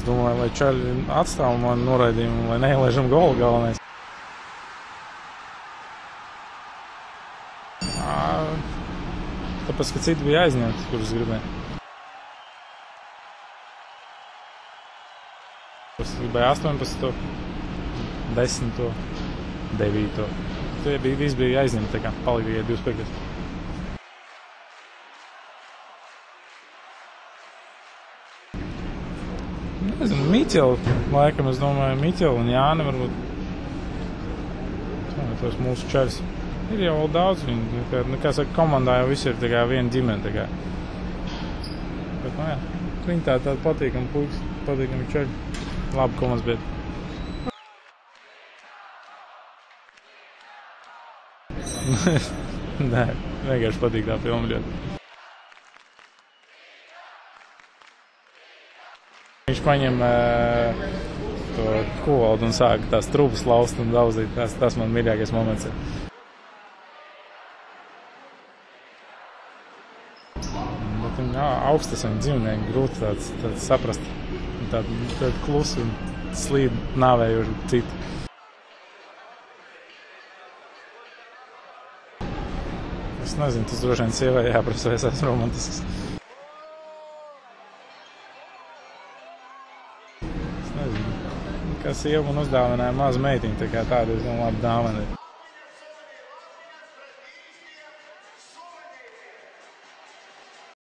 Es domāju, lai čaļi atstāv man noraidījumu, lai neielaižam golu galvenais. Tāpēc, ka citi bija aizņemti, kurus gribēju. Es gribēju 18, 10, 9. Tie visi bija aizņemti, tā kā palika tikai 25. Nezinu, Miķeli, laikam, es domāju, Miķeli un Jāni varbūt. Tos mūsu čaļus. Ir jau vēl daudz viņu, kā saka, komandā jau visi ir tā kā viena ģimene, tā kā. Bet, nu jā, viņi tādi patīkami puikas, patīkami čaļi. Labi komandas biedri. Nē, vienkārši patīk tā filma ļoti. Viņš paņem to kuvaldu un sāk tās trūpas laust un daudzīt. Tas man mīļākais moments ir. Bet viņi augstas un dzīvnieki grūti tāds saprast. Tādi klusi un slīd nāvējoši citi. Es nezinu, tas droši vien sievai jāprasa, vai es esmu romantisks. Es nezinu, kā sieva man uzdāvināja mazu meitiņu, tā kā tāda, es domāju, labi dāvana ir.